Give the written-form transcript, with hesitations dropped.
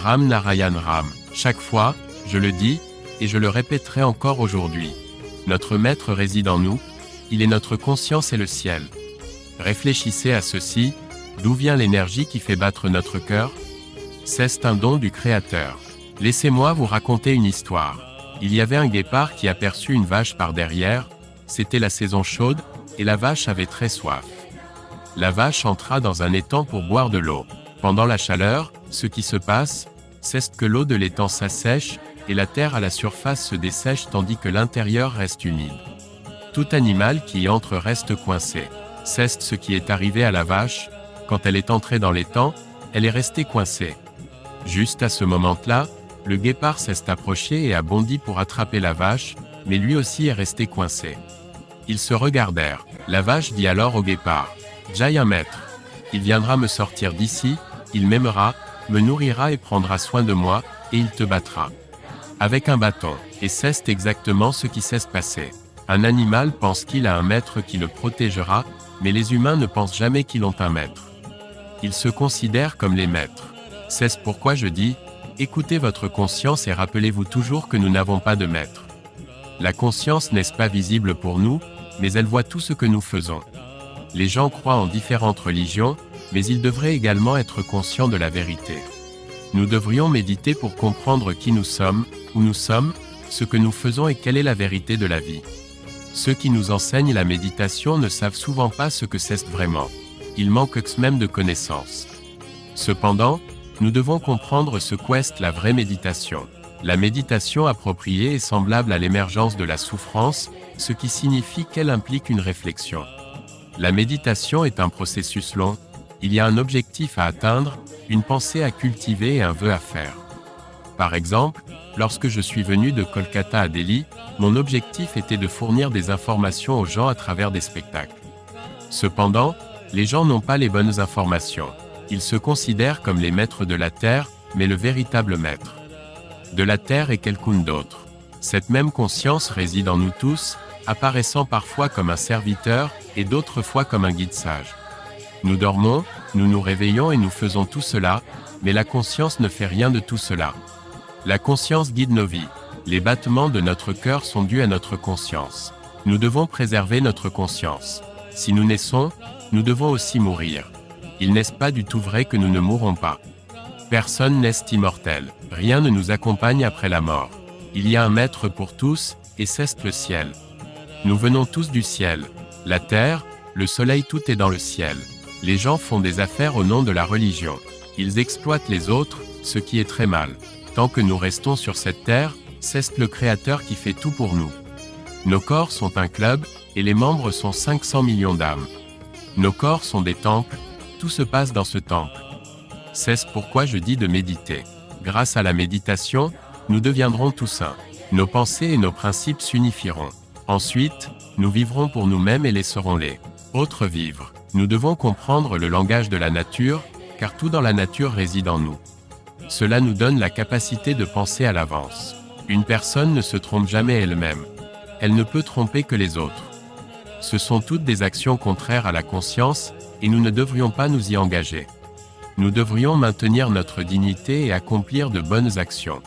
Ram Narayan Ram. Chaque fois, je le dis, et je le répéterai encore aujourd'hui. Notre maître réside en nous, il est notre conscience et le ciel. Réfléchissez à ceci, d'où vient l'énergie qui fait battre notre cœur? C'est un don du Créateur. Laissez-moi vous raconter une histoire. Il y avait un guépard qui aperçut une vache par derrière, c'était la saison chaude, et la vache avait très soif. La vache entra dans un étang pour boire de l'eau. Pendant la chaleur, ce qui se passe, c'est que l'eau de l'étang s'assèche, et la terre à la surface se dessèche tandis que l'intérieur reste humide. Tout animal qui y entre reste coincé. C'est ce qui est arrivé à la vache, quand elle est entrée dans l'étang, elle est restée coincée. Juste à ce moment-là, le guépard s'est approché et a bondi pour attraper la vache, mais lui aussi est resté coincé. Ils se regardèrent. La vache dit alors au guépard: « J'ai un maître. Il viendra me sortir d'ici, il m'aimera, me nourrira et prendra soin de moi, et il te battra. Avec un bâton. » Et c'est exactement ce qui s'est passé. Un animal pense qu'il a un maître qui le protégera, mais les humains ne pensent jamais qu'ils ont un maître. Ils se considèrent comme les maîtres. C'est pourquoi je dis, écoutez votre conscience et rappelez-vous toujours que nous n'avons pas de maître. La conscience n'est pas visible pour nous, mais elle voit tout ce que nous faisons. Les gens croient en différentes religions, mais ils devraient également être conscients de la vérité. Nous devrions méditer pour comprendre qui nous sommes, où nous sommes, ce que nous faisons et quelle est la vérité de la vie. Ceux qui nous enseignent la méditation ne savent souvent pas ce que c'est vraiment. Ils manquent même de connaissances. Cependant, nous devons comprendre ce qu'est la vraie méditation. La méditation appropriée est semblable à l'émergence de la souffrance, ce qui signifie qu'elle implique une réflexion. La méditation est un processus long, il y a un objectif à atteindre, une pensée à cultiver et un vœu à faire. Par exemple, lorsque je suis venu de Kolkata à Delhi, mon objectif était de fournir des informations aux gens à travers des spectacles. Cependant, les gens n'ont pas les bonnes informations. Ils se considèrent comme les maîtres de la terre, mais le véritable maître de la terre est quelqu'un d'autre. Cette même conscience réside en nous tous, apparaissant parfois comme un serviteur, et d'autres fois comme un guide sage. Nous dormons, nous nous réveillons et nous faisons tout cela, mais la conscience ne fait rien de tout cela. La conscience guide nos vies. Les battements de notre cœur sont dus à notre conscience. Nous devons préserver notre conscience. Si nous naissons, nous devons aussi mourir. Il n'est pas du tout vrai que nous ne mourrons pas. Personne n'est immortel. Rien ne nous accompagne après la mort. Il y a un maître pour tous, et c'est le ciel. Nous venons tous du ciel. La terre, le soleil, tout est dans le ciel. Les gens font des affaires au nom de la religion. Ils exploitent les autres, ce qui est très mal. Tant que nous restons sur cette terre, c'est le Créateur qui fait tout pour nous. Nos corps sont un club, et les membres sont 500 millions d'âmes. Nos corps sont des temples, tout se passe dans ce temple. C'est pourquoi je dis de méditer. Grâce à la méditation, nous deviendrons tous saints. Nos pensées et nos principes s'unifieront. Ensuite, nous vivrons pour nous-mêmes et laisserons-les autres vivre. Nous devons comprendre le langage de la nature, car tout dans la nature réside en nous. Cela nous donne la capacité de penser à l'avance. Une personne ne se trompe jamais elle-même. Elle ne peut tromper que les autres. Ce sont toutes des actions contraires à la conscience, et nous ne devrions pas nous y engager. Nous devrions maintenir notre dignité et accomplir de bonnes actions.